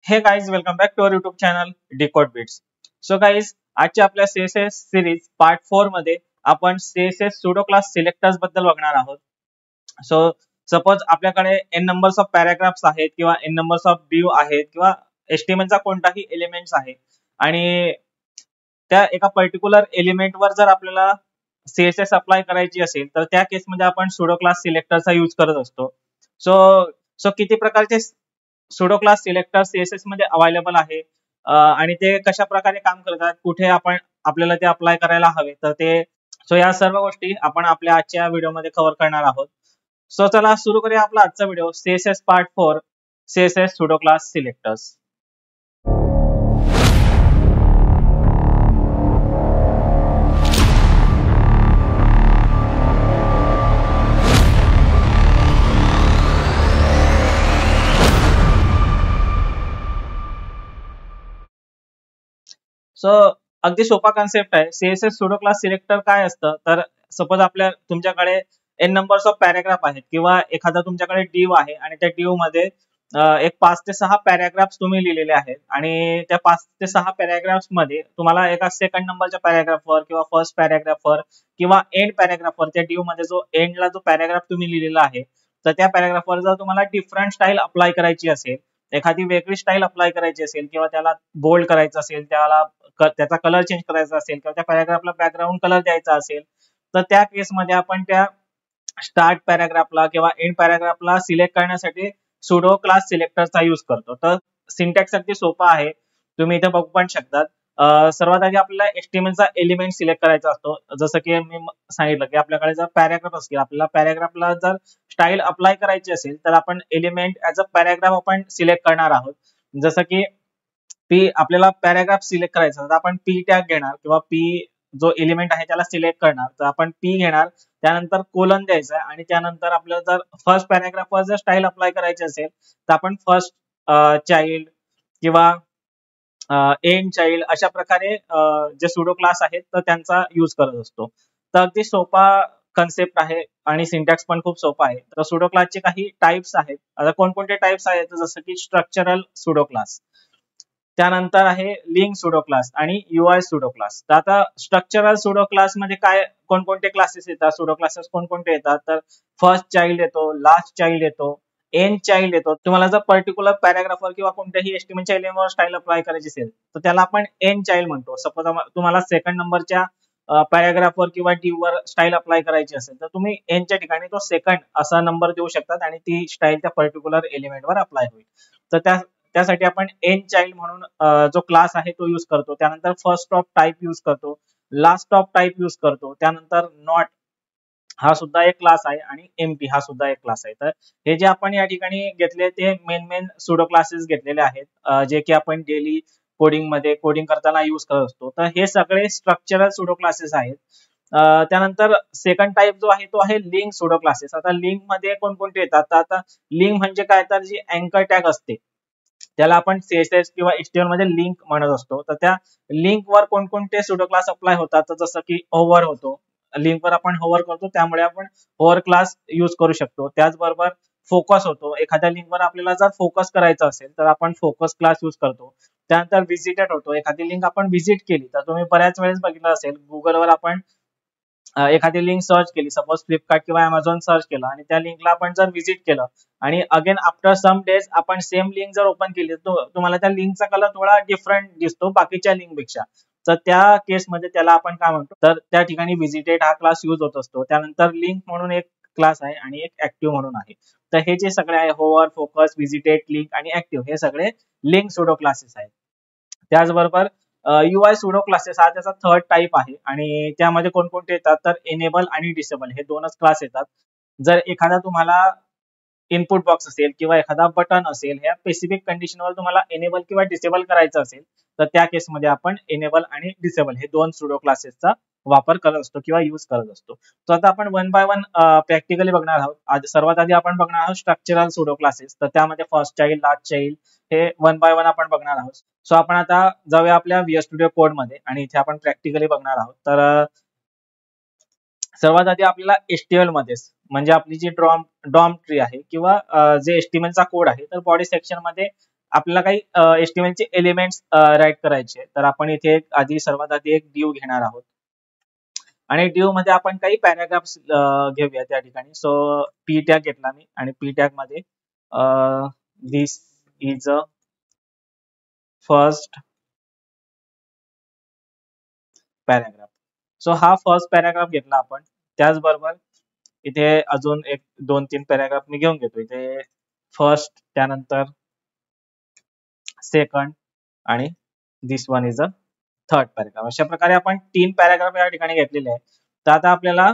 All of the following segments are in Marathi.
हे guys welcome back to our YouTube channel Decode Bits. So guys आजच्या आपल्या सीएसएस सिरीज पार्ट 4 मध्ये आपण सीएसएस सुडो क्लास सिलेक्टर्स बद्दल बघणार आहोत. सो सपोज आपल्याकडे एन नंबर्स ऑफ पॅराग्राफ्स आहेत किंवा एन नंबर्स ऑफ व्ह्यू आहेत किंवा एचटीएमएलचा कोणताही एलिमेंट्स आहे आणि त्या एका पर्टिक्युलर एलिमेंटवर जर आपल्याला सीएसएस अप्लाय करायची असेल तर त्या केसमध्ये आपण सुडो क्लास सिलेक्टरचा यूज करत असतो. सो सो किती प्रकारचे सुडो क्लास सिलेक्टर सीएसएस मध्ये अवेलेबल आहे आणि ते कशा प्रकारे काम करतात, कुठे आपण आपल्याला ते अप्लाय करायला हवे, तर ते या सर्व गोष्टी आपण आपल्या आजच्या व्हिडिओमध्ये कव्हर करणार आहोत. सो चला सुरू करूया आपला आजचा video CSS part 4 CSS pseudo class selectors. So अगदी सोपा कॉन्सेप्ट आहे. सीएसएस सुडो क्लास सिलेक्टर काय असतं, तर सपोज तुमच्याकडे एन नंबर्स ऑफ पॅराग्राफ आहेत किंवा एखादा तुमच्याकडे डिव आहे आणि त्या डिव मध्ये एक 5 ते 6 पॅराग्राफ्स तुम्ही लिहिलेले आहेत आणि त्या 5 ते 6 पॅराग्राफ्स मध्ये तुम्हाला एका सेकंड नंबरच्या पॅराग्राफवर किंवा फर्स्ट पॅराग्राफवर किंवा एंड पॅराग्राफवर त्या डिव मध्ये जो एंडला जो पॅराग्राफ तुम्ही लिहिलेला आहे तर त्या पॅराग्राफवर जर तुम्हाला डिफरंट स्टाईल अप्लाय करायची असेल, एखादी वेगळी स्टाईल अप्लाय करायची असेल किंवा त्याला बोल्ड करायचं असेल, त्याचा कलर चेंज करायचा असेल किंवा त्या पॅराग्राफला बॅकग्राऊंड कलर द्यायचा असेल, तर त्या केसमध्ये आपण त्या स्टार्ट पॅराग्राफला किंवा एंड पॅराग्राफला सिलेक्ट करण्यासाठी सुडो क्लास सिलेक्टरचा यूज करतो. तर सिंटॅक्स अगदी सोपा आहे, तुम्ही इथे बघू पण शकतात. सर्वात आधी आपल्याला एचटीएमएलचा एलिमेंट सिलेक्ट करायचा असतो. जसं की मी सांगितलं की आपल्याकडे जर पॅराग्राफ असेल, आपल्याला पॅराग्राफला जर स्टाईल अप्लाय करायची असेल तर आपण एलिमेंट ऍज अ पॅराग्राफ आपण सिलेक्ट करणार आहोत. जसं की पी आपल्याला पॅराग्राफ सिलेक्ट करायचा तर आपण पी टॅग घेणार किंवा पी जो एलिमेंट आहे त्याला सिलेक्ट करणार, तर आपण पी घेणार, त्यानंतर कोलन द्यायचा आणि त्यानंतर आपल्याला जर फर्स्ट पॅराग्राफवर जर स्टाईल अप्लाय करायची असेल तर आपण फर्स्ट चाइल्ड किंवा एंड चाइल्ड अशा प्रकारे जे सुडो क्लास आहेत तर त्यांचा यूज करत असतो. तर अगदी सोपा कन्सेप्ट आहे आणि सिंटॅक्स पण खूप सोपा आहे. तर सुडो क्लासचे काही टाइप्स आहेत. आता कोणकोणते टाइप्स आहेत, जसं की स्ट्रक्चरल सुडो क्लास, त्यानंतर आहे लिंक सुडो क्लास आणि यूआय सुडो क्लास. तर आता स्ट्रक्चरल सुडो क्लास मध्ये काय कोणकोणते क्लासेस येतात, सुडो क्लासेस कोणकोणते येतात, तर फर्स्ट चाइल्ड येतो, लास्ट चाइल्ड येतो, एंड चाइल्ड येतो. तुम्हाला जर पर्टिक्युलर पॅराग्राफवर किंवा कोणत्याही एस्टिमेटच्या एलिमेंटवर स्टाईल अप्लाय करायची असेल तर त्याला आपण एंड चाइल्ड म्हणतो. सपोज तुम्हाला सेकंड नंबरच्या पॅराग्राफवर किंवा वर स्टाईल अप्लाय करायची असेल तर तुम्ही एंडच्या ठिकाणी तो सेकंड असा नंबर देऊ शकतात आणि ती स्टाईल त्या पर्टिक्युलर एलिमेंटवर अप्लाय होईल. तर त्यासाठी आपण एंड चाइल्ड म्हणून जो क्लास आहे तो यूज करतो. त्यानंतर फर्स्ट ऑफ टाइप यूज करतो, लास्ट ऑफ टाइप यूज करतो, त्यानंतर नॉट हा सुद्धा एक क्लास आहे आणि एमपी हा सुद्धा एक क्लास आहे. तर हे जे आपण या ठिकाणी घेतले ते मेन सुडो क्लासेस घेतलेले आहेत, जे की आपण डेली कोडिंग मध्ये कोडिंग करताना यूज करत असतो. तर हे सगळे स्ट्रक्चरल सुडो क्लासेस आहेत. त्यानंतर सेकंड टाइप जो आहे तो आहे लिंक सुडो क्लासेस. आता लिंक मध्ये कोणकोणते येतात, तर आता लिंक म्हणजे काय, तर जी अँकर टॅग असते त्याला आपण सीएसएस किंवा एचटीएमएल मध्ये लिंक म्हणत असतो. तर त्या लिंक वर कोणकोणते सुडो क्लास अप्लाय होतात, तर जसं की ओव्हर होतो, लिंक वर आपण होवर करतो त्यामुळे आपण होवर क्लास यूज करू शकतो. त्याचबरोबर फोकस होतो, एखाद्या लिंक वर आपल्याला जर फोकस करायचं असेल तर आपण फोकस क्लास यूज करतो. त्यानंतर व्हिजिटेड होतो, एखादी लिंक आपण व्हिजिट केली तर तुम्ही बऱ्याच वेळेस बघितलं असेल गुगलवर आपण एखादी लिंक सर्च केली, सपोज फ्लिपकार्ट किंवा अमेझॉन सर्च केलं आणि त्या लिंकला आपण जर व्हिजिट केलं आणि अगेन आफ्टर सम डेज आपण सेम लिंक जर ओपन केली तर तुम्हाला त्या लिंकचा कलर थोडा डिफरंट दिसतो बाकीच्या लिंक पेक्षा, तर त्या केसमध्ये त्याला आपण काय म्हणतो, तर त्या ठिकाणी व्हिजिटेड हा क्लास यूज होत असतो. त्यानंतर लिंक म्हणून एक क्लास आहे आणि एक ऍक्टिव्ह म्हणून आहे. तर हे जे सगळे आहे होवर, फोकस, व्हिजिटेड, लिंक आणि ऍक्टिव्ह हे सगळे लिंक सुडो क्लासेस आहेत. त्याचबरोबर यूआय सुडो क्लासेस हा त्याचा थर्ड टाइप आहे आणि त्यामध्ये कोणकोणते येतात, तर एनेबल आणि डिसेबल हे दोनच क्लास येतात. जर एखादा तुम्हाला इनपुट बॉक्स असेल किंवा एखादा बटन असेल, ह्या स्पेसिफिक कंडिशनवर तुम्हाला एनेबल किंवा डिसेबल करायचं असेल तर त्या केसमध्ये आपण एनेबल आणि डिसेबल हे दोन सुडो क्लासेसचा वापर करत असतो किंवा यूज करत असतो. तर आता आपण वन बाय वन प्रॅक्टिकली बघणार आहोत. सर्वात आधी आपण बघणार आहोत स्ट्रक्चरल सुडो क्लासेस. तर त्यामध्ये फर्स्ट चाइल्ड, लास्ट चाइल्ड हे वन बाय वन आपण बघणार आहोत. सो आपण आता जाऊया आपल्या व्हीएस स्टुडिओ कोड मध्ये आणि इथे आपण प्रॅक्टिकली बघणार आहोत. तर सर्वात आधी आपल्याला एचटीएमएल मध्येच म्हणजे आपली जी डॉम ट्री आहे किंवा जे एचटीएमएल चा कोड आहे तर बॉडी सेक्शन मध्ये आपल्याला काही HTML चे एलिमेंट्स राईट करायचे, तर आपण इथे सर्वात आधी एक डिव घेणार आहोत आणि डिव मध्ये आपण काही पॅराग्राफ्स घेऊया त्या ठिकाणी. सो पी टॅग घेतला मी आणि पी टॅग मध्ये this is a first paragraph. So हा फर्स्ट पॅराग्राफ घेतला आपण. त्याचबरोबर इथे अजून एक 2-3 पॅराग्राफ मी घेऊन घेतो. इथे फर्स्ट, त्यानंतर सेकंड आणि this one is a third paragraph. अशा प्रकारे आपण 3 पॅराग्राफ या ठिकाणी घेतलेले आहेत. तर आता आपल्याला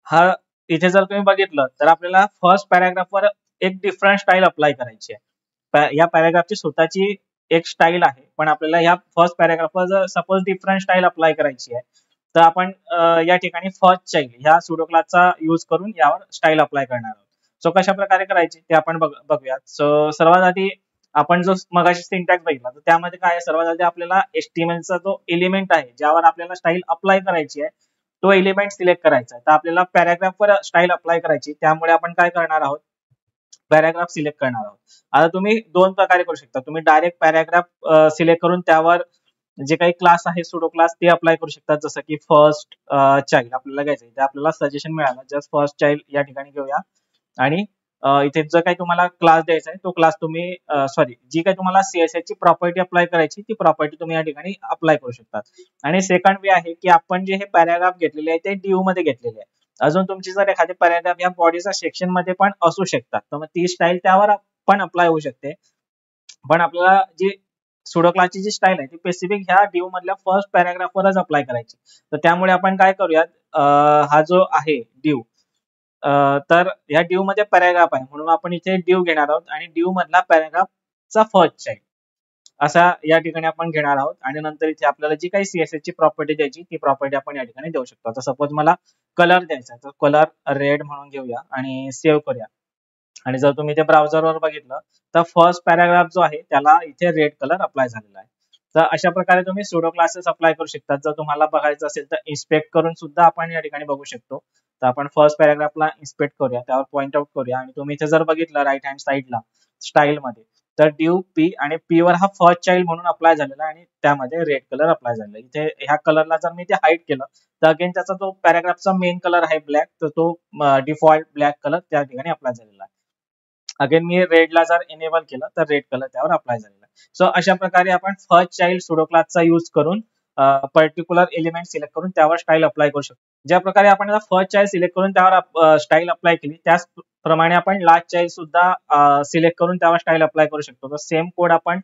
हा इथे जर तुम्ही बघितलं तर आपल्याला फर्स्ट पॅराग्राफवर एक डिफरंट स्टाईल अप्लाय करायची आहे. या पॅराग्राफची स्वतःची एक स्टाईल आहे, पण आपल्याला या फर्स्ट पॅराग्राफवर जर सपोज डिफरंट स्टाईल अप्लाय करायची आहे, तर आपण या ठिकाणी फर्स्ट चाइल्ड ह्या सुडो क्लासचा यूज करून यावर स्टाईल अप्लाय करणार आहोत. सो कशा प्रकारे करायची ते आपण बघूयात. सो सर्वात आधी आपण जो मगाशी सिंटॅक्स बघितला, तर त्यामध्ये काय आहे, सर्वात आधी आपल्याला HTML चा जो एलिमेंट आहे ज्यावर आपल्याला स्टाईल अप्लाय करायची आहे तो एलिमेंट सिलेक्ट करायचा आहे. तर आपल्याला पॅराग्राफवर स्टाईल अप्लाय करायची, त्यामुळे आपण काय करणार आहोत, पॅराग्राफ सिलेक्ट करणार आहोत. आता तुम्ही दोन प्रकारे करू शकता. तुम्ही डायरेक्ट पॅराग्राफ सिलेक्ट करून त्यावर जे काही क्लास आहे सुडो क्लास ते अप्लाय करू शकतात, जसं की फर्स्ट चाइल्ड आपल्याला घ्यायचं आहे. आपल्याला सजेशन मिळालं, जस्ट फर्स्ट चाइल्ड या ठिकाणी घेऊया आणि इथे जो काही तुम्हाला क्लास द्यायचा आहे तो क्लास तुम्ही जी काही तुम्हाला CSS ची प्रॉपर्टी अप्लाय करायची ती प्रॉपर्टी तुम्ही या ठिकाणी अप्लाय करू शकतात. आणि सेकंड वे आहे की आपण जे हे पॅराग्राफ घेतलेले आहे ते डिव मध्ये घेतलेले आहे. अजून तुमची जर एखादी पॅराग्राफ या बॉडीच्या सेक्शन मध्ये पण असू शकतात, तर मग ती स्टाईल त्यावर पण अप्लाय होऊ शकते. पण आपल्याला जी सुडो क्लासची जी स्टाईल आहे ती स्पेसिफिक ह्या डिव मधल्या फर्स्ट पॅराग्राफवरच अप्लाय करायची. तर त्यामुळे आपण काय करूयात, हा जो आहे डिव, तर या डिव मध्ये पॅराग्राफ आहे म्हणून आपण इथे डिव घेणार आहोत आणि डिव मधला पॅराग्राफचा फर्स्ट चाइल्ड असा या ठिकाणी आपण घेणार आहोत. आणि नंतर इथे आपल्याला जी काही CSS ची प्रॉपर्टी द्यायची ती प्रॉपर्टी आपण या ठिकाणी देऊ शकतो. आता सपोज मला कलर द्यायचा आहे, तर कलर रेड म्हणून घेऊया आणि सेव्ह करूया. आणि जर तुम्ही ते ब्राउझरवर बघितलं तर फर्स्ट पॅराग्राफ जो आहे त्याला इथे रेड कलर अप्लाय झालेला आहे. तर अशा प्रकारे तुम्ही सुडो क्लासेस अप्लाय करू शकता. जर तुम्हाला बघायचं असेल तर इन्स्पेक्ट करून सुद्धा आपण या ठिकाणी बघू शकतो. तर आपण फर्स्ट पॅराग्राफला इन्स्पेक्ट करूया, त्यावर पॉइंट आउट करूया आणि तुम्ही इथे जर बघितलं राईट हँड साइडला स्टाईल मध्ये, तर डिव पी आणि पी वर हा फर्स्ट चाइल्ड म्हणून अप्लाय झालेला आहे आणि त्यामध्ये रेड कलर अप्लाय झालेला आहे. इथे ह्या कलरला जर मी ते हाईड केलं तर अगेन त्याचा जो पॅराग्राफचा मेन कलर आहे ब्लॅक, तर तो डिफॉल्ट ब्लॅक कलर त्या ठिकाणी अप्लाय झालेला आहे. अगेन मी रेडला जर इनेबल केलं तर रेड कलर त्यावर अप्लाय झालेला आहे. सो अशा प्रकारे आपण फर्स्ट चाइल्ड सुडो क्लासचा यूज करून पर्टिक्युलर एलिमेंट सिलेक्ट करून त्यावर स्टाईल अप्लाय करू शकतो. ज्या प्रकारे आपण फर्स्ट चाइल्ड सिलेक्ट करून त्यावर स्टाईल अप्लाय केली, त्याचप्रमाणे आपण लास्ट चाइल्ड सुद्धा सिलेक्ट करून त्यावर स्टाईल अप्लाय करू शकतो. तर सेम कोड आपण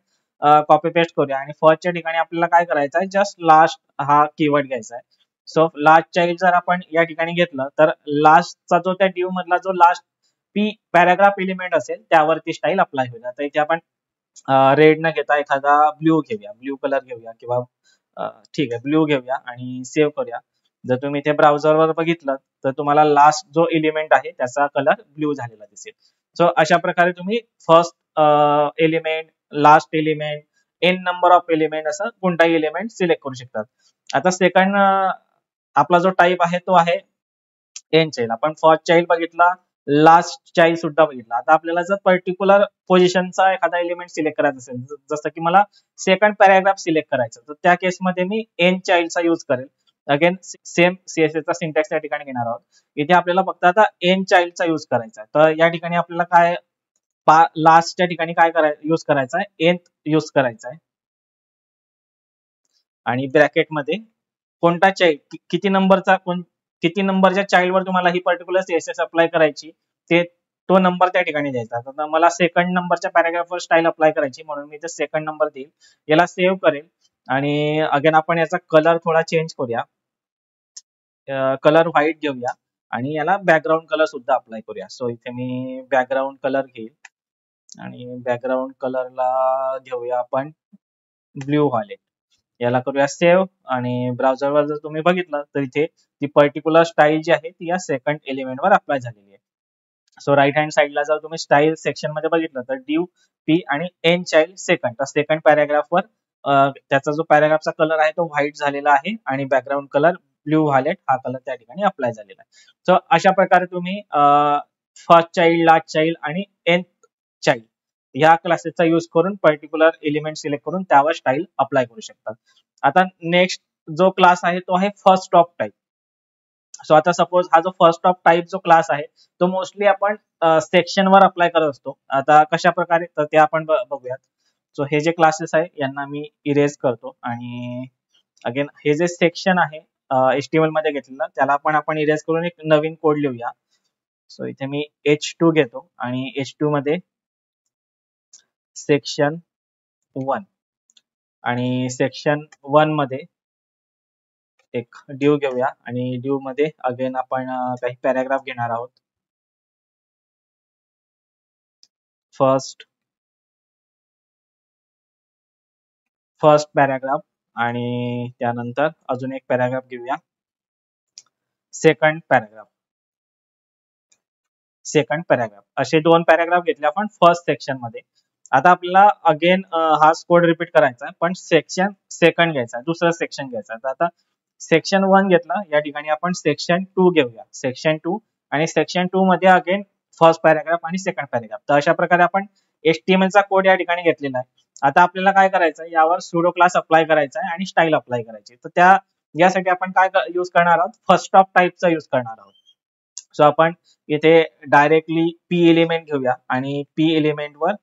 कॉपी पेस्ट करूया आणि फर्स्टच्या ठिकाणी आपल्याला काय करायचं आहे, जस्ट लास्ट हा कीवर्ड घ्यायचा आहे. सो लास्ट चाइल्ड जर आपण या ठिकाणी घेतलं तर लास्टचा जो त्या डिव मधला जो लास्ट पी पॅराग्राफ एलिमेंट असेल त्यावरती स्टाईल अप्लाय होईल. आता इथे आपण रेड न घेता एखादा ब्ल्यू घेऊया, ब्ल्यू कलर घेऊया किंवा ठीक आहे ब्ल्यू घेऊया आणि सेव्ह करूया. जर तुम्ही इथे ब्राउझरवर बघितलं तर तुम्हाला लास्ट जो एलिमेंट आहे त्याचा कलर ब्ल्यू झालेला दिसेल. सो अशा प्रकारे तुम्ही first element, last element, N number of element असं कोणताही एलिमेंट सिलेक्ट करू शकतात. आता सेकंड आपला जो टाइप आहे तो आहे एन चाइल्ड. आपण फर्स्ट चाइल्ड बघितला, लास्ट चाइल्ड सुद्धा बघितला. आता आपल्याला जर पर्टिक्युलर पोझिशनचा एखादा एलिमेंट सिलेक्ट करायचा असेल, जसं की मला सेकंड पॅराग्राफ सिलेक्ट करायचं, तर त्या केसमध्ये मी एन चाइल्डचा यूज करेल. अगेन सेम CSS चा सिंटॅक्स या ठिकाणी घेणार आहोत. इथे आपल्याला फक्त आता एन चाइल्डचा यूज करायचा आहे. तर या ठिकाणी आपल्याला काय लास्टच्या ठिकाणी काय यूज करायचा आहे, एन यूज करायचा आहे आणि ब्रॅकेटमध्ये कोणता चाइल्ड, किती नंबरच्या चाइल्ड वर तुम्हाला ही पर्टिक्युलर CSS अप्लाय करायची तो नंबर त्या ठिकाणी द्यायचा. तर मला सेकंड नंबरच्या पॅराग्राफवर स्टाईल अप्लाय करायची म्हणून मी इथे सेकंड नंबर देईल, याला सेव्ह करेल आणि अगेन आपण याचा कलर थोडा चेंज करूया, कलर व्हाईट घेऊया आणि याला बॅकग्राऊंड कलर सुद्धा अप्लाय करूया. सो इथे मी बॅकग्राऊंड कलर घेईल आणि बॅकग्राऊंड कलरला घेऊया आपण ब्ल्यू व्हायलेट, याला करूया सेव्ह आणि ब्राउझरवर जर तुम्ही बघितलं तर इथे ती पर्टिक्युलर स्टाईल जी आहे ती या सेकंड एलिमेंट वर अप्लाय झालेली आहे. सो राईट हँड साइडला जर तुम्ही स्टाईल सेक्शन मध्ये बघितलं तर डिव पी आणि एन चाइल्ड सेकंड, तर सेकंड पॅराग्राफवर त्याचा जो पॅराग्राफचा कलर आहे तो व्हाईट झालेला आहे आणि बॅकग्राऊंड कलर ब्ल्यू व्हायलेट हा कलर त्या ठिकाणी अप्लाय झालेला आहे. सो अशा प्रकारे तुम्ही फर्स्ट चाइल्ड, लास्ट चाइल्ड आणि एन चाइल्ड ह्या क्लासेसचा यूज करून पर्टिक्युलर एलिमेंट सिलेक्ट करून त्यावर स्टाईल अप्लाय करू शकतात. आता नेक्स्ट जो क्लास आहे तो आहे फर्स्ट ऑफ टाईप. सो आता सपोज हा जो फर्स्ट ऑफ टाईप जो क्लास आहे तो मोस्टली आपण सेक्शनवर अप्लाय करत असतो. आता कशा प्रकारे तर ते आपण बघूयात. सो हे जे क्लासेस आहे यांना मी इरेज करतो आणि अगेन हे जे सेक्शन आहे HTML मध्ये घेतलेलं त्याला पण आपण इरेज करून एक नवीन कोड लिहूया. सो इथे मी H2 घेतो आणि H2 मध्ये सेक्शन 1 आणि सेक्शन 1 मध्ये एक ड्यू घेऊया आणि ड्यू मध्ये अगेन आपण काही पॅराग्राफ घेणार आहोत. फर्स्ट पॅराग्राफ आणि त्यानंतर अजून एक पॅराग्राफ घेऊया. सेकंड पॅराग्राफ असे दोन पॅराग्राफ घेतले आपण फर्स्ट सेक्शन मध्ये. आता आपल्याला अगेन हाच कोड रिपीट करायचा आहे पण सेक्शन सेकंड घ्यायचा आहे, दुसरं सेक्शन घ्यायचं आहे. तर आता सेक्शन 1 घेतला, या ठिकाणी आपण सेक्शन 2 घेऊया. सेक्शन 2 आणि सेक्शन 2 मध्ये अगेन फर्स्ट पॅराग्राफ आणि सेकंड पॅराग्राफ. तर अशा प्रकारे आपण HTML चा कोड या ठिकाणी घेतलेला आहे. आता आपल्याला काय करायचं आहे, यावर सुडो क्लास अप्लाय करायचा आहे आणि स्टाईल अप्लाय करायची. तर त्या यासाठी आपण काय यूज करणार आहोत, फर्स्ट ऑफ टाईपचा यूज करणार आहोत. सो आपण इथे डायरेक्टली पी एलिमेंट घेऊया आणि पी एलिमेंट वर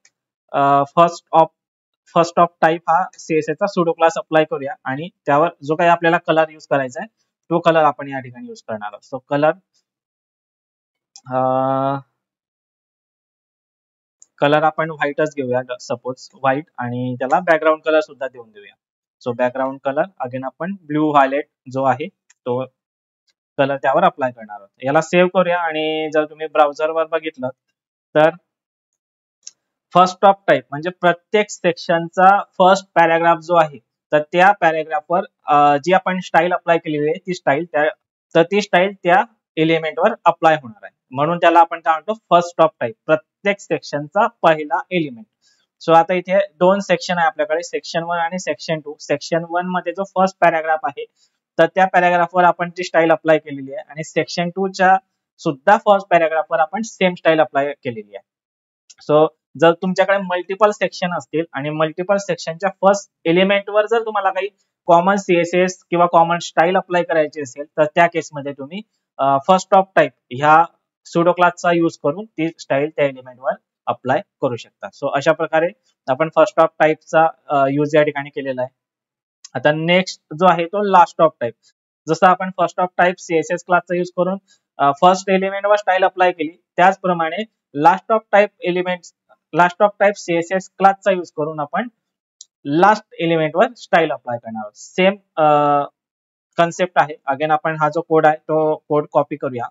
फर्स्ट ऑफ टाईप हा CSS चा सुडो क्लास अप्लाय करूया आणि त्यावर जो काही आपल्याला कलर यूज करायचा आहे तो कलर आपण या ठिकाणी यूज करणार आहोत. सो कलर आपण व्हाईटच घेऊया, सपोज व्हाईट, आणि त्याला बॅकग्राऊंड कलर सुद्धा देऊन देऊया. सो बॅकग्राऊंड कलर अगेन आपण ब्ल्यू व्हायलेट जो आहे तो कलर त्यावर अप्लाय करणार आहोत. याला सेव्ह करूया आणि जर तुम्ही ब्राउझरवर बघितलं तर फर्स्ट ऑफ टाईप म्हणजे प्रत्येक सेक्शनचा फर्स्ट पॅराग्राफ जो आहे तर त्या पॅराग्राफवर जी आपण स्टाईल अप्लाय केलेली आहे ती स्टाईल त्या एलिमेंटवर अप्लाय होणार आहे. म्हणून त्याला आपण काय म्हणतो, फर्स्ट ऑफ टाईप, प्रत्येक सेक्शनचा पहिला एलिमेंट. सो आता इथे दोन सेक्शन आहे आपल्याकडे, सेक्शन 1 आणि सेक्शन 2. सेक्शन 1 मध्ये जो फर्स्ट पॅराग्राफ आहे तर त्या पॅराग्राफवर आपण ती स्टाईल अप्लाय केलेली आहे आणि सेक्शन 2 च्या सुद्धा फर्स्ट पॅराग्राफवर आपण सेम स्टाईल अप्लाय केलेली आहे. सो जर तुमच्याकडे मल्टिपल सेक्शन असतील आणि मल्टिपल सेक्शनच्या फर्स्ट एलिमेंटवर जर तुम्हाला काही कॉमन CSS किंवा कॉमन स्टाईल अप्लाय करायची असेल तर त्या केसमध्ये तुम्ही फर्स्ट ऑफ टाईप ह्या सुडो क्लासचा यूज करून ती स्टाईल त्या एलिमेंटवर अप्लाय करू शकता. सो अशा प्रकारे आपण फर्स्ट ऑफ टाईपचा यूज या ठिकाणी केलेला आहे. आता नेक्स्ट जो आहे तो लास्ट ऑफ टाईप. जसं आपण फर्स्ट ऑफ टाईप CSS क्लासचा यूज करून फर्स्ट एलिमेंटवर स्टाईल अप्लाय केली, त्याचप्रमाणे लास्ट ऑफ टाईप CSS क्लासचा यूज करून आपण लास्ट एलिमेंटवर स्टाईल अप्लाय करणार आहोत. सेम कन्सेप्ट आहे. अगेन आपण हा जो कोड आहे तो कोड कॉपी करूया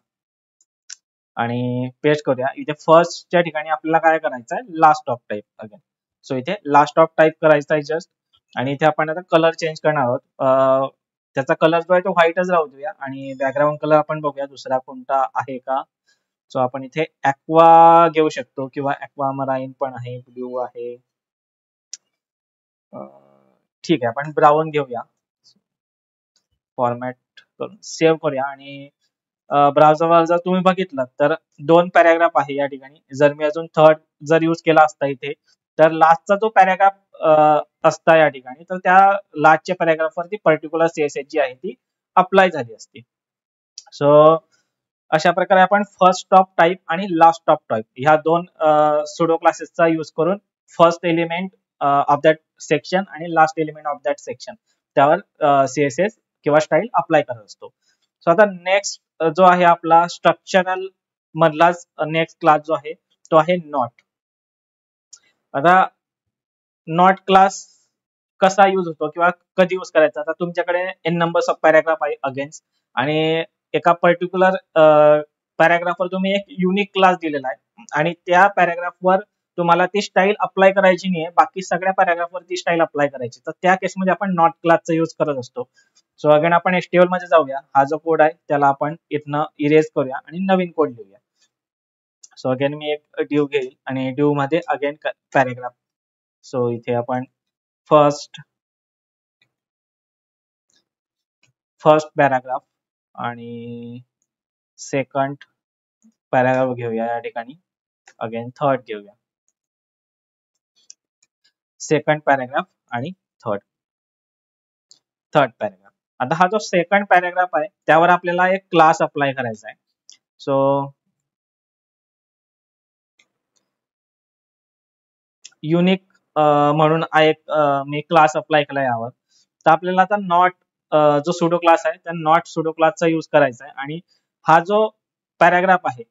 आणि पेस्ट करूया. इथे फर्स्टच्या ठिकाणी आपल्याला काय करायचं आहे, last of type again. So इथे लास्ट ऑफ टाईप करायचा आहे जस्ट, आणि इथे आपण आता कलर चेंज करणार आहोत. त्याचा कलर जो आहे तो व्हाईटच राहू देऊया आणि बॅकग्राऊंड कलर आपण बघूया दुसरा कोणता आहे का. सो आपण इथे ऍक्वा घेऊ शकतो किंवा ऍक्वा मराईन पण आहे, ब्ल्यू आहे. ठीक आहे, आपण ब्राऊन घेऊया. फॉर्मॅट करून सेव्ह करूया आणि ब्राउझरवर जर तुम्ही बघितलं तर दोन पॅराग्राफ आहे या ठिकाणी. जर मी अजून थर्ड जर यूज केला असता इथे तर लास्टचा जो पॅराग्राफ असता या ठिकाणी तर त्या लास्टच्या पॅराग्राफवरती पर्टिक्युलर CSS जी आहे ती अप्लाय झाली असती. सो अशा प्रकारे आपण फर्स्ट ऑफ टाईप आणि लास्ट ऑफ टाईप ह्या दोन सुडो क्लासेसचा यूज करून first element of that section आणि last element of that section त्यावर CSS किंवा स्टाईल अप्लाय करत असतो. सो आता नेक्स्ट जो आहे आपला स्ट्रक्चरल मधलाच नेक्स्ट क्लास जो आहे तो आहे नॉट. आता नॉट क्लास कसा यूज होतो किंवा कधी यूज करायचा, आता तुमच्याकडे n नंबर्स ऑफ पॅराग्राफ आहे अगेन्स्ट आणि एका पर्टिक्युलर पॅराग्राफवर तुम्ही एक युनिक क्लास दिलेला आहे आणि त्या पॅराग्राफवर तुम्हाला ती स्टाईल अप्लाय करायची नाहीये, बाकी सगळ्या पॅराग्राफवर ती स्टाईल अप्लाय करायची. तर त्या केसमध्ये आपण नॉट क्लासचा यूज करत असतो. सो अगेन आपण HTML मध्ये जाऊया. हा जो कोड आहे त्याला आपण इथनं इरेज करूया आणि नवीन कोड लिहूया. सो अगेन मी एक ड्यू घेईल आणि ड्यू मध्ये अगेन पॅराग्राफ. सो इथे आपण फर्स्ट पॅराग्राफ आणि सेकंड पॅराग्राफ घेऊया या ठिकाणी. अगेन थर्ड घेऊया. सेकंड पॅराग्राफ आणि थर्ड थर्ड पॅराग्राफ. आता हा जो सेकंड पॅराग्राफ आहे त्यावर आपल्याला एक क्लास अप्लाय करायचा आहे. सो युनिक म्हणून एक मी क्लास अप्लाय केला यावर. तर आपल्याला आता नॉट जो सुडो क्लास आहे त्या नॉट सुडो क्लासचा यूज करायचा आहे आणि हा जो पॅराग्राफ आहे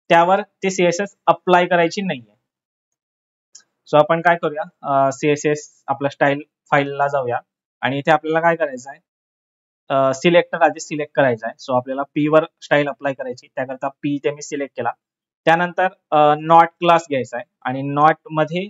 त्यावर ते सीएसएस अप्लाय करायची नाहीये. सो आपण काय करूया, सीएसएस आपल्या स्टाईल फाईलला जाऊया आणि इथे आपल्याला काय करायचं आहे, सिलेक्टर आधी सिलेक्ट करायचा आहे. सो आपल्याला पी वर स्टाईल अप्लाय करायची, त्याकरता पी इथे मी सिलेक्ट केला. त्यानंतर नॉट क्लास घ्यायचा आहे आणि नॉट मध्ये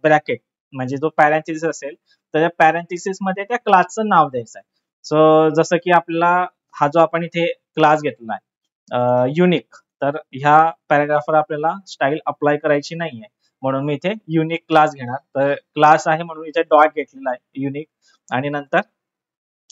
ब्रॅकेट म्हणजे जो पॅरेंथेसिस असेल तर त्या पॅरेंथेसिस मध्ये त्या क्लासचं नाव द्यायचं आहे. सो जसं की आपला हा जो आपण इथे क्लास घेतला आहे युनिक, तर ह्या पॅराग्राफवर आपल्याला स्टाईल अप्लाय करायची नाहीये म्हणून मी इथे युनिक क्लास घेणार. तर क्लास आहे म्हणून इथे डॉट घेतलेला आहे युनिक आणि नंतर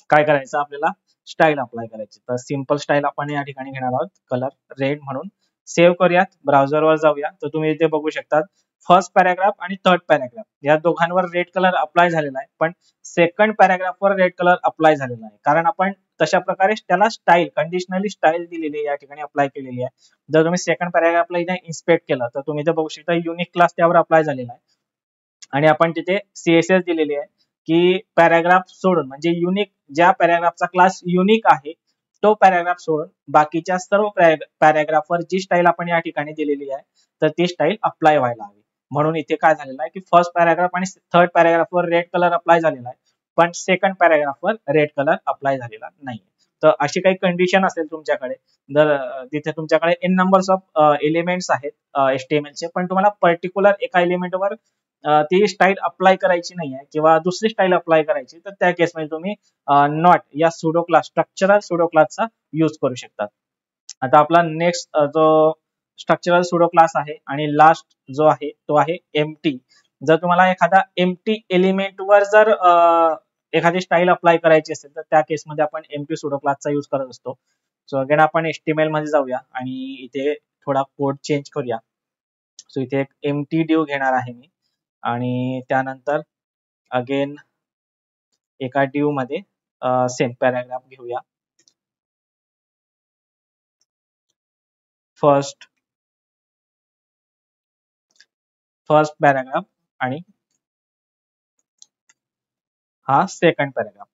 काय करायचं आपल्याला स्टाईल अप्लाय करायची. तर सिंपल स्टाईल आपण या ठिकाणी घेणार आहोत, कलर रेड म्हणून. सेव्ह करूयात, ब्राउझरवर जाऊया. तर तुम्ही इथे बघू शकता फर्स्ट पॅराग्राफ आणि थर्ड पॅराग्राफ या दोघांवर रेड कलर अप्लाय झालेला आहे, पण सेकंड पॅराग्राफवर रेड कलर अप्लाय झालेला आहे कारण आपण तशा प्रकारे त्याला स्टाईल कंडिशनली स्टाईल दिलेली आहे या ठिकाणी अप्लाय केलेली आहे. जर तुम्ही सेकंड पॅराग्राफला इथे इन्स्पेक्ट केलं तर तुम्ही इथे बघू शकता युनिक क्लास त्यावर अप्लाय झालेला आहे आणि आपण तिथे सीएसएस दिलेली आहे की पॅराग्राफ सोडून म्हणजे युनिक ज्या पॅराग्राफचा क्लास युनिक आहे तो पॅराग्राफ सोडून बाकीच्या सर्व पॅराग्राफवर जी स्टाईल आपण या ठिकाणी दिलेली आहे तर ती स्टाईल अप्लाय व्हायला हवी. म्हणून इथे काय झालेलं आहे की फर्स्ट पॅराग्राफ आणि थर्ड पॅराग्राफवर रेड कलर अप्लाय झालेला आहे, पण सेकंड पॅराग्राफवर रेड कलर अप्लाय झालेला नाही. तर अशी काही कंडिशन असेल तुमच्याकडे, जर तिथे तुमच्याकडे एन नंबर्स ऑफ एलिमेंट्स आहेत HTML चे, पण तुम्हाला पर्टिक्युलर एका एलिमेंटवर ती स्टाईल अप्लाय करायची नाही आहे किंवा दुसरी स्टाईल अप्लाय करायची, तर त्या केसमध्ये तुम्ही नॉट या सुडो क्लास स्ट्रक्चरल सुडो क्लासचा यूज करू शकता. आता आपला नेक्स्ट जो स्ट्रक्चरल सुडो क्लास आहे आणि लास्ट जो आहे तो आहे एम्प्टी. जर तुम्हाला एखादा एम्प्टी एलिमेंट वर जर एखादी स्टाईल अप्लाय करायची असेल तर त्या केसमध्ये आपण एम्प्टी सुडो क्लासचा यूज करत असतो. सो अगेन आपण HTML मध्ये जाऊया आणि इथे थोडा कोड चेंज करूया. सो इथे एक एम्प्टी डिव घेणार आहे मी आणि त्यानंतर अगेन एका डिव मध्ये सेम पॅराग्राफ घेऊया. फर्स्ट पॅराग्राफ आणि हा सेकंड पॅराग्राफ,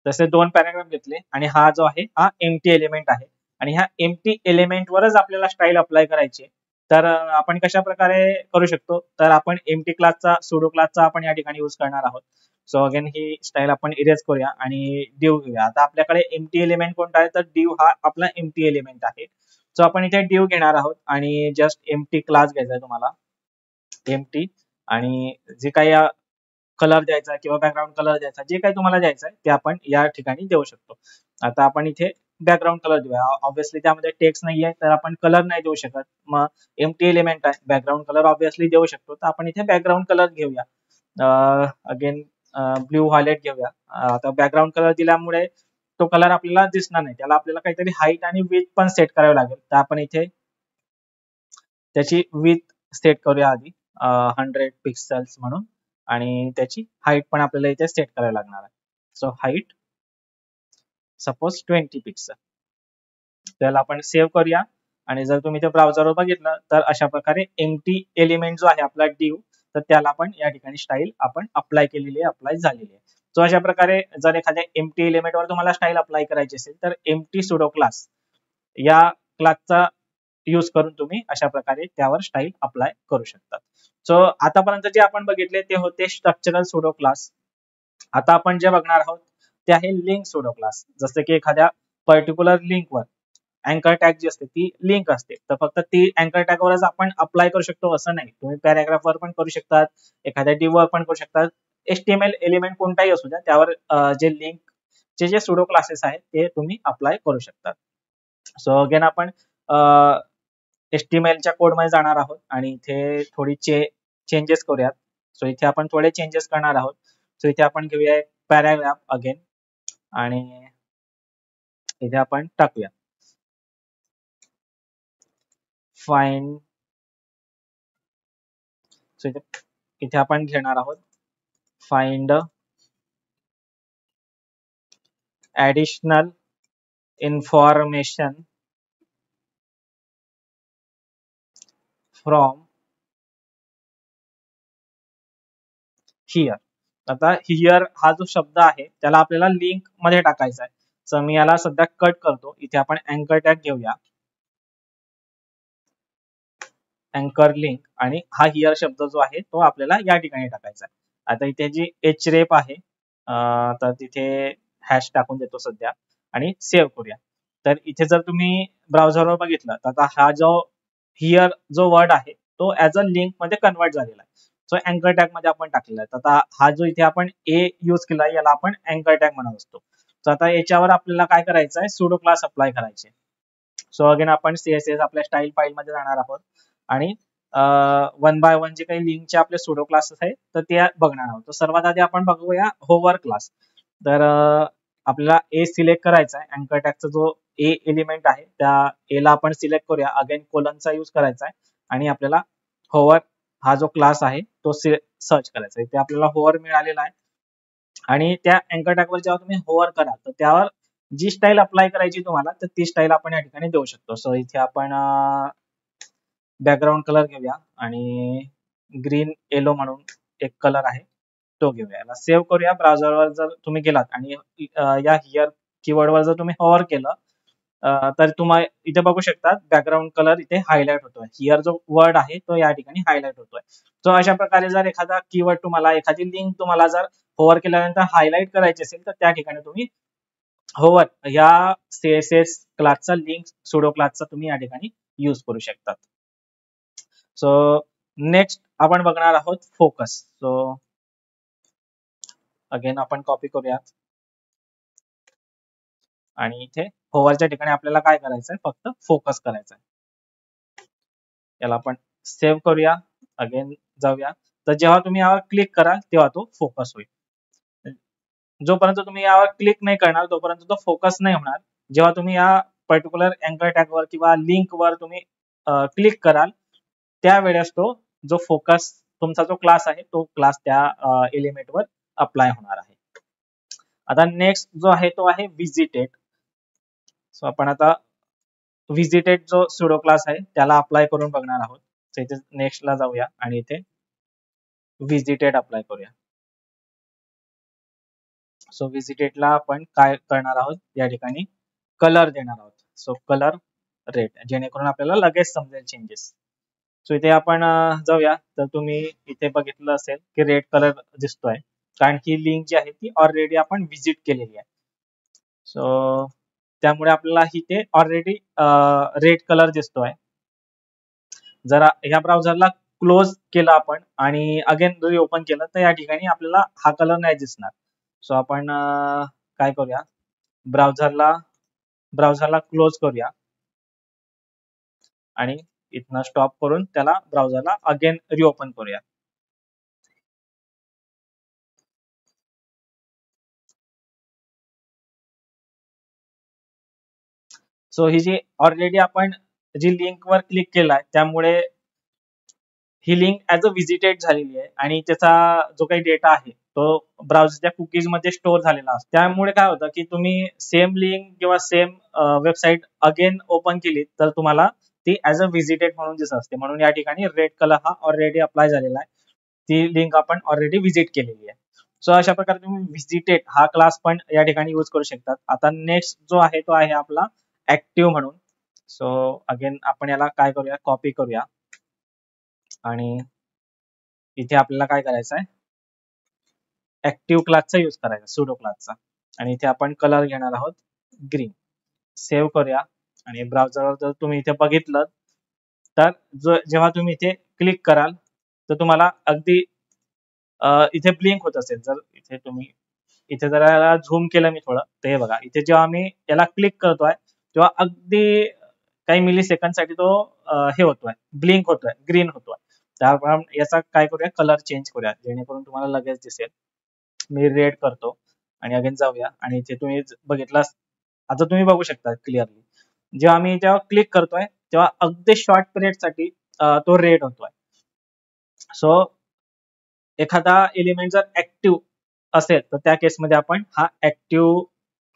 तसे दोन पॅराग्राफ घेतले आणि हा जो आहे हा एम्प्टी एलिमेंट आहे आणि ह्या एम्प्टी एलिमेंट वरच आपल्याला स्टाईल अप्लाय करायची. तर आपण कशा प्रकारे करू शकतो, तर आपण एम्प्टी क्लासचा सुडो क्लासचा आपण या ठिकाणी यूज करणार आहोत. सो अगेन ही स्टाईल आपण इरेज करूया आणि डिव घेऊया. आता आपल्याकडे एम्प्टी एलिमेंट कोणता आहे, तर डिव हा आपला एम्प्टी एलिमेंट आहे. सो आपण इथे डिव घेणार आहोत आणि जस्ट एम्प्टी क्लास घ्यायचा आहे तुम्हाला, एम्प्टी, आणि जे काही कलर द्यायचा किंवा बॅकग्राऊंड कलर द्यायचा, जे काही तुम्हाला द्यायचं आहे ते आपण या ठिकाणी देऊ शकतो. आता आपण इथे बॅकग्राऊंड कलर देऊया. ऑब्व्हियसली त्यामध्ये टेक्स्ट नाहीये तर आपण कलर नाही देऊ शकत. मग एम्प्टी एलिमेंट आहे, बॅकग्राऊंड कलर ऑब्व्हियसली देऊ शकतो, तर आपण इथे बॅकग्राऊंड कलर घेऊया. अगेन ब्ल्यू व्हायलेट घेऊया. आता बॅकग्राऊंड कलर दिल्यामुळे तो कलर आपल्याला दिसणार नाही, त्याला आपल्याला काहीतरी हाईट आणि विड्थ पण सेट करावी लागेल. तर आपण इथे त्याची विड्थ सेट करूया आधी 100 पिक्सेल्स म्हणून आणि त्याची हाईट पण आपल्याला इथे सेट करावी लागणार आहे. So height suppose 20 pixel. त्याला आपण सेव्ह करूया आणि जर तुम्ही ते ब्राउझरवर बघितलं तर अशा प्रकारे एम्प्टी एलिमेंट जो आहे आपला डिव, तर त्याला आपण या ठिकाणी स्टाईल आपण अप्लाय केलेली आहे, अप्लाय झालेली आहे. सो अशा प्रकारे जर एखाद्या एम्प्टी एलिमेंटवर तुम्हाला स्टाईल अप्लाय करायची असेल तर एम्प्टी सुडो क्लास या क्लासचा यूज करून तुम्ही अशा प्रकारे त्यावर स्टाईल अप्लाय करू शकता. सो आतापर्यंत जे आपण बघितले ते होते स्ट्रक्चरल सुडो क्लास. आता आपण जे बघणार आहोत ते आहे लिंक सुडो क्लास. जसं की एखाद्या पर्टिक्युलर लिंकवर अँकर टॅग जी असते ती लिंक असते, तर फक्त ती अँकर टॅग वरच आपण अप्लाय करू शकतो असं नाही. तुम्ही पॅराग्राफ वर पण करू शकतात, एखाद्या डिव वर पण करू शकतात. HTML एलिमेंट कोणताही असू द्या त्यावर जे लिंक चे जे सुडो क्लासेस आहेत ते तुम्ही अप्लाय करू शकतात. सो अगेन आपण HTML च्या कोड मध्ये जाणार आहोत आणि इथे थोडी चेंजेस करूयात. सो इथे आपण थोडे चेंजेस करणार आहोत. सो इथे आपण घेऊया एक पॅराग्राफ अगेन आणि इथे आपण टाकूया फाइंड. सो इथे इथे आपण घेणार आहोत find additional information from here. आता हियर हा जो शब्द आहे त्याला आपल्याला लिंक मध्ये टाकायचा आहे. सो मी याला सध्या कट करतो. इथे आपण अँकर टॅग घेऊया, अँकर लिंक, आणि हा हियर शब्द जो आहे तो आपल्याला या ठिकाणी टाकायचा आहे. आता इथे जी एच रेप आहे तर तिथे हॅश टाकून देतो सध्या आणि सेव्ह करूया. तर इथे जर तुम्ही ब्राउझरवर बघितलं तर आता हा जो हियर जो वर्ड आहे तो ऍज अ लिंक मध्ये कन्वर्ट झालेला आहे. सो अँकर टॅग मध्ये आपण टाकलेला आहे. आता हा जो इथे आपण ए यूज केला याला आपण अँकर टॅग म्हणत असतो. सो आता याच्यावर आपल्याला काय करायचं आहे, सुडो क्लास अप्लाय करायचे. सो अगेन आपण सीएसएस आपल्या स्टाईल फाईल मध्ये जाणार आहोत आणि वन बाय वन जे काही लिंकचे आपले सुडो क्लासेस आहेत तर ते बघणार आहोत. तर सर्वात आधी आपण बघूया होवर क्लास. तर आपल्याला ए सिलेक्ट करायचा आहे. अँकर टॅगचा जो ए एलिमेंट आहे त्या ए ला आपण सिलेक्ट करूया. अगेन कोलनचा यूज करायचा आहे आणि आपल्याला होवर हा जो क्लास आहे तो सर्च करायचा आहे. ते आपल्याला होवर मिळालेला आहे आणि त्या अँकर टॅगवर जेव्हा तुम्ही होवर कराल तर त्यावर जी स्टाईल अप्लाय करायची तुम्हाला तर ती स्टाईल आपण या ठिकाणी देऊ शकतो. सो इथे आपण बॅकग्राऊंड कलर घेऊया आणि ग्रीन येलो म्हणून एक कलर आहे तो घेऊया. याला सेव्ह करूया. ब्राउझरवर जर तुम्ही गेलात आणि या हियर कीवर्डवर जर तुम्ही होवर केलं तर तुम्हाला इथे बघू शकता बॅकग्राऊंड कलर इथे हायलाइट होतोय. हियर जो वर्ड आहे तो या ठिकाणी हायलाइट होतोय. सो अशा प्रकारे जर एखादा कीवर्ड तुम्हाला, एखादी लिंक तुम्हाला जर होवर केल्यानंतर हायलाइट करायची असेल तर त्या ठिकाणी तुम्ही होवर या सीएसएस क्लासचा लिंक सुडो क्लासचा तुम्ही या ठिकाणी यूज करू शकतात. सो नेक्स्ट आपण बघणार आहोत फोकस. सो अगेन आपण कॉपी करूयात आणि इथे होवरच्या ठिकाणी आपल्याला काय करायचंय, फक्त फोकस करायचा आहे. याला आपण सेव्ह करूया. अगेन जाऊया. तर जेव्हा तुम्ही यावर क्लिक कराल तेव्हा तो फोकस होईल. जोपर्यंत तुम्ही यावर क्लिक नाही करणार तोपर्यंत तो फोकस नाही होणार. जेव्हा तुम्ही या पर्टिक्युलर अँकर टॅगवर किंवा लिंकवर तुम्ही क्लिक कराल त्यावेळेस तो जो फोकस तुमचा जो क्लास आहे तो क्लास त्या एलिमेंटवर अप्लाय होणार आहे. आता नेक्स्ट जो आहे तो आहे व्हिजिटेड. सो आपण आता व्हिजिटेड जो सुडो क्लास आहे त्याला अप्लाय करून बघणार आहोत. सो इथे नेक्स्टला जाऊया आणि इथे व्हिजिटेड अप्लाय करूया. सो व्हिजिटेडला आपण काय करणार आहोत, या ठिकाणी कलर देणार आहोत. सो कलर रेड, जेणेकरून आपल्याला लगेच समजेल चेंजेस. सो इथे आपण जाऊया. तर तुम्ही इथे बघितलं असेल की रेड कलर दिसतोय कारण की लिंक जी आहे ती ऑलरेडी आपण व्हिजिट केलेली आहे. सो त्यामुळे आपल्याला इथे ऑलरेडी रेड कलर दिसतोय. जर ह्या ब्राउझरला क्लोज केलं आपण आणि अगेन जरी ओपन केलं तर या ठिकाणी आपल्याला हा कलर नाही दिसणार. सो आपण काय करूया, ब्राउझरला क्लोज करूया आणि इथनं स्टॉप करून त्याला ब्राउझरला अगेन रिओपन करूया. सो ही जी ऑलरेडी आपण जी लिंकवर क्लिक केलाय त्यामुळे ही लिंक ऍज अ व्हिजिटेड झालेली आहे आणि त्याचा जो काही डेटा आहे तो ब्राउझरच्या कुकीज मध्ये स्टोअर झालेला असतो. त्यामुळे काय होतं की तुम्ही सेम लिंक किंवा सेम वेबसाईट अगेन ओपन केली तर तुम्हाला ती ऍज अ व्हिजिटेड म्हणून दिसत असते. म्हणून या ठिकाणी रेड कलर हा ऑलरेडी अप्लाय झालेला आहे. ती लिंक आपण ऑलरेडी व्हिजिट केलेली आहे. सो अशा प्रकारे तुम्ही व्हिजिटेड हा क्लास पण या ठिकाणी यूज करू शकतात. आता नेक्स्ट जो आहे तो आहे आपला ऍक्टिव्ह म्हणून. सो अगेन आपण याला काय करूया, कॉपी करूया आणि इथे आपल्याला काय करायचं आहे, ऍक्टिव्ह क्लासचा यूज करायचा, सुडो क्लासचा. आणि इथे आपण कलर घेणार आहोत ग्रीन. सेव्ह करूया आणि ब्राउझरवर जर तुम्ही इथे बघितलं तर जेव्हा तुम्ही इथे क्लिक कराल तर तुम्हाला अगदी इथे ब्लिंक होत असेल. जर इथे तुम्ही इथे जरा झूम केलं मी थोडं तर हे बघा, इथे जेव्हा मी याला क्लिक करतोय तेव्हा अगदी काही मिली सेकंड साठी तो हे होतोय, ब्लिंक होतोय, ग्रीन होतोय. तर आपण याचा काय करूया, कलर चेंज करूया जेणेकरून तुम्हाला लगेच दिसेल. मी रेड करतो आणि अगेन जाऊया आणि इथे तुम्ही बघितलं, आता तुम्ही बघू शकता क्लिअरली जेव्हा मी जेव्हा क्लिक करतोय तेव्हा अगदी शॉर्ट पिरियड साठी तो रेड होतोय. सो एखादा एलिमेंट जर ऍक्टिव्ह असेल तर त्या केसमध्ये आपण हा ऍक्टिव्ह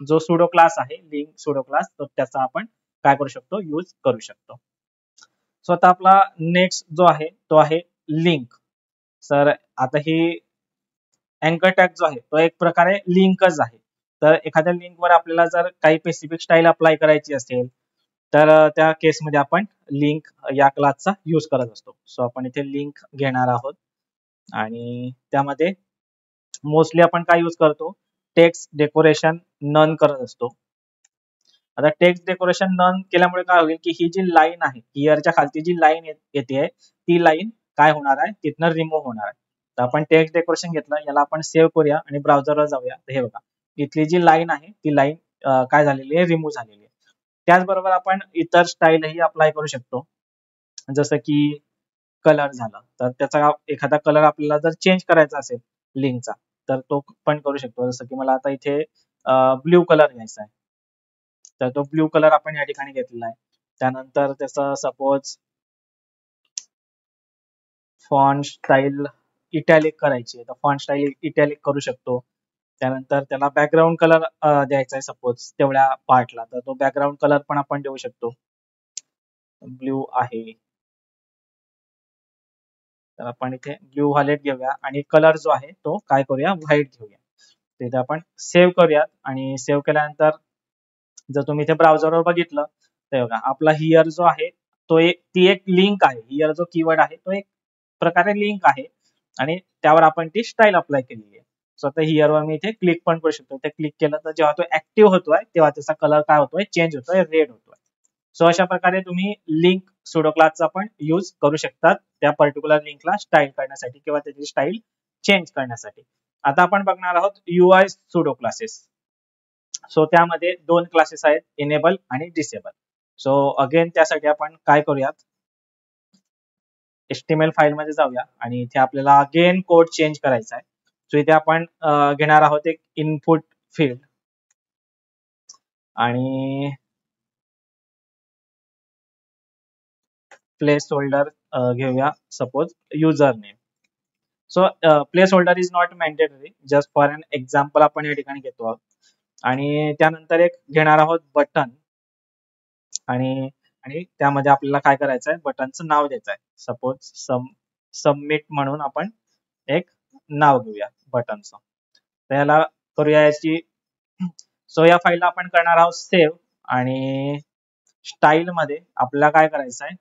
जो सुडो क्लास आहे लिंक सुडो क्लास, तर त्याचा आपण काय करू शकतो, यूज करू शकतो. सो आता आपला नेक्स्ट जो आहे तो आहे लिंक. सर आता ही अँकर टॅग जो आहे तो एक प्रकारे लिंकच आहे. तर एखाद्या लिंकवर आपल्याला जर काही स्पेसिफिक स्टाईल अप्लाय करायची असेल तर त्या केसमध्ये आपण लिंक या क्लासचा यूज करत असतो. सो आपण इथे लिंक घेणार आहोत आणि त्यामध्ये मोस्टली आपण काय यूज करतो, टेक्स्ट डेकोरेशन नन करत असतो. आता टेक्स्ट डेकोरेशन नन केल्यामुळे काय होईल की ही जी लाईन आहे, हिअरच्या खालची जी लाईन येते ती लाईन काय होणार आहे, तिथनं रिमूव्ह होणार आहे. तर आपण टेक्स्ट डेकोरेशन घेतलं, याला आपण सेव्ह करूया आणि ब्राउझरवर जाऊया. तर हे बघा, इथली जी लाईन आहे ती लाईन काय झालेली आहे, रिमूव्ह झालेली आहे. त्याचबरोबर आपण इतर स्टाईलही अप्लाय करू शकतो, जसं की कलर झाला, तर त्याचा एखादा कलर आपल्याला जर चेंज करायचा असेल लिंकचा तर तो पण करू शकतो. जसं की मला आता इथे ब्ल्यू कलर घ्यायचा आहे, तर तो ब्ल्यू कलर आपण या ठिकाणी घेतलेला आहे. त्यानंतर त्याचा सपोज फॉन्ट स्टाईल इटॅलिक करायची आहे, तर फॉन्ट स्टाईल इटॅलिक करू शकतो. त्यानंतर त्याला बॅकग्राऊंड कलर द्यायचा आहे सपोज तेवढ्या पार्टला, तर तो बॅकग्राऊंड कलर पण आपण देऊ शकतो. ब्ल्यू आहे, तर आपण इथे ब्ल्यू व्हायलेट घेऊया आणि कलर जो आहे तो काय करूया, व्हाईट घेऊया. तिथे आपण सेव्ह करूयात आणि सेव्ह केल्यानंतर जर तुम्ही इथे ब्राउझरवर बघितलं तर बघा आपला हिअर जो आहे तो ती एक लिंक आहे. हिअर जो कीवर्ड आहे तो एक प्रकारे लिंक आहे आणि त्यावर आपण ती स्टाईल अप्लाय केलेली आहे. सो आता हिअरवर मी इथे क्लिक पण करू शकतो. ते क्लिक केलं तर जेव्हा तो ऍक्टिव्ह होतोय तेव्हा त्याचा कलर काय होतोय, चेंज होतोय, रेड होतोय. सो अशा प्रकारे तुम्ही लिंक सुडो क्लासचा पण यूज करू शकतात त्या पर्टिक्युलर लिंकला स्टाईल करण्यासाठी किंवा त्याची स्टाईल चेंज करण्यासाठी. आता आपण बघणार आहोत UI सुडो क्लासेस. सो त्यामध्ये दोन क्लासेस आहेत, इनेबल आणि डिसेबल. सो अगेन त्यासाठी आपण काय करूयात, HTML फाईल मध्ये जाऊया आणि इथे आपल्याला अगेन कोड चेंज करायचा आहे. सो इथे आपण घेणार आहोत एक इनपुट फील्ड आणि प्लेस होल्डर घेऊया suppose user name. So place holder is not mandatory, just for an example आपण या ठिकाणी घेतो आहोत. आणि त्यानंतर एक घेणार आहोत बटन आणि आणि त्यामध्ये आपल्याला काय करायचं आहे, बटनचं नाव द्यायचं आहे. सपोज सबमिट म्हणून आपण एक नाव घेऊया बटनचं. तर याला करूया याची, सो या फाईलला आपण करणार आहोत सेव्ह आणि स्टाईल मध्ये आपल्याला काय करायचं आहे,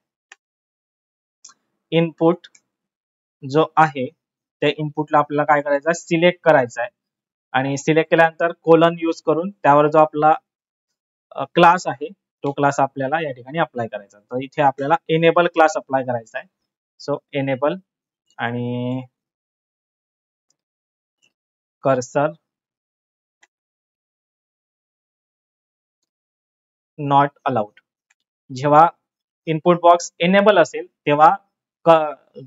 इनपुट जो आहे त्या इनपुटला आपल्याला काय करायचं आहे, सिलेक्ट करायचं आहे आणि सिलेक्ट केल्यानंतर कोलन यूज करून त्यावर जो आपला क्लास आहे तो क्लास आपल्याला या ठिकाणी अप्लाय करायचा. तर इथे आपल्याला एनेबल क्लास अप्लाय करायचा आहे. सो एनेबल आणि कर्सर नॉट अलाउड. जेव्हा इनपुट बॉक्स एनेबल असेल तेव्हा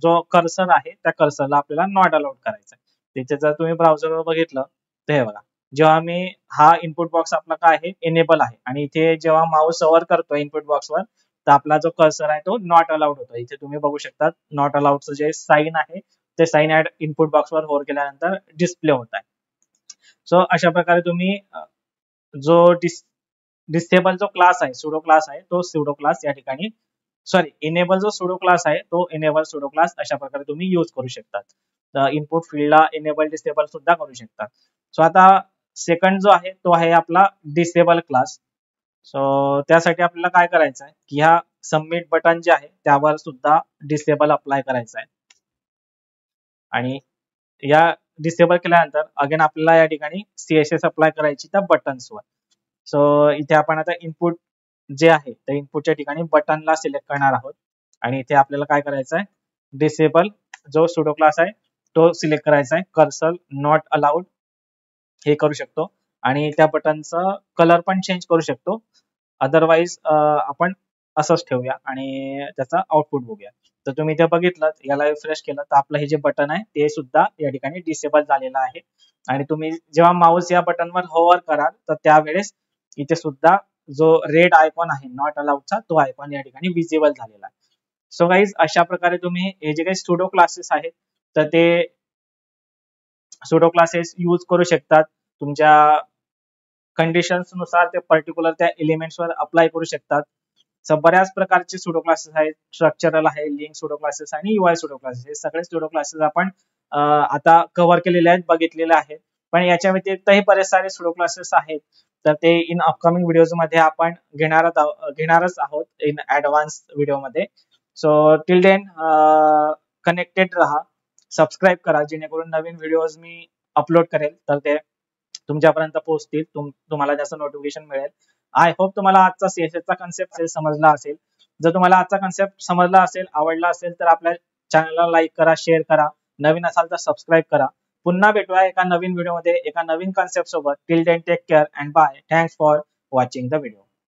जो कर्सर आहे त्या कर्सरला आपल्याला नॉट अलाउड करायचा आहे. तिथे जर तुम्ही ब्राउझरवर बघितलं तर हे बघा, जेव्हा मी हा इनपुट बॉक्स आपला काय आहे, एनेबल आहे आणि इथे जेव्हा माऊस ओव्हर करतो इनपुट बॉक्सवर तर आपला जो कर्सर आहे तो नॉट अलाउड होतो. इथे तुम्ही बघू शकता नॉट अलाउडचं जे साईन आहे ते साईन ऍड इनपुट बॉक्सवर होल्ड केल्यानंतर डिस्प्ले होत आहे. सो अशा प्रकारे तुम्ही जो डिसेबल जो क्लास आहे, सुडो क्लास आहे, तो सुडो क्लास या ठिकाणी इनेबल जो सुडो क्लास आहे तो इनेबल सुडो क्लास अशा प्रकारे तुम्ही यूज करू शकतात. इनपुट फील्डला इनेबल डिसेबल सुद्धा करू शकतात. सो आता सेकंड जो आहे तो आहे आपला डिसेबल क्लास. सो त्यासाठी आपल्याला काय करायचं आहे की ह्या सबमिट बटन जे आहे त्यावर सुद्धा डिसेबल अप्लाय करायचं आहे आणि या डिसेबल केल्यानंतर अगेन आपल्याला या ठिकाणी CSS अप्लाय करायची त्या बटन्सवर. सो इथे आपण आता इनपुट जे आहे त्या इनपुटच्या ठिकाणी बटनला सिलेक्ट करणार आहोत आणि इथे आपल्याला काय करायचं आहे, डिसेबल जो सुडो क्लास आहे तो सिलेक्ट करायचा आहे. कर्सर नॉट अलाउड हे करू शकतो आणि त्या बटनचा कलर पण चेंज करू शकतो. अदरवाईज आपण असंच ठेवूया आणि त्याचा आउटपुट बघूया. तर तुम्ही इथे बघितलं, याला रिफ्रेश केलं तर आपलं हे जे बटन आहे ते सुद्धा या ठिकाणी डिसेबल झालेलं आहे आणि तुम्ही जेव्हा माऊस या बटनवर होवर कराल तर त्यावेळेस इथे सुद्धा जो रेड आयकॉन आहे नॉट अलाउडचा तो आयकॉन या ठिकाणी विजिबल झालेला आहे. सो गाईज अशा प्रकारे तुम्ही हे जे काही सुडो क्लासेस आहेत तर ते सुडो क्लासेस यूज करू शकतात. तुमच्या कंडिशन्स नुसार ते पर्टिक्युलर त्या एलिमेंट्स वर अप्लाय करू शकतात. सो बऱ्याच प्रकारचे सुडो क्लासेस आहेत. स्ट्रक्चरल आहे, लिंक सुडो क्लासेस आणि युआय सुडो क्लासेस, हे सगळे सुडो क्लासेस आपण आता कव्हर केलेले आहेत, बघितलेले आहेत. पण याच्या व्यतिरिक्तही बरेच सारे सुडो क्लासेस आहेत, तर ते इन अपकमिंग व्हिडिओज मध्ये आपण घेणारच आहोत इन ऍडव्हान्स व्हिडिओ मध्ये. सो टिल देन कनेक्टेड राहा, सबस्क्राईब करा, जेणेकरून नवीन व्हिडिओज मी अपलोड करेल तर ते तुमच्यापर्यंत पोहोचतील, तुम्हाला त्याचं नोटिफिकेशन मिळेल. आय होप तुम्हाला आजचा सीएसएस चा कन्सेप्ट समजला असेल. जर तुम्हाला आजचा कन्सेप्ट समजला असेल, आवडला असेल, तर आपल्या चॅनलला लाईक करा, शेअर करा, नवीन असाल तर सबस्क्राईब करा. पुन्हा भेटूया एका नवीन व्हिडिओ मध्ये एका नवीन कन्सेप्ट सोबत. Till then take care and bye. Thanks for watching the video.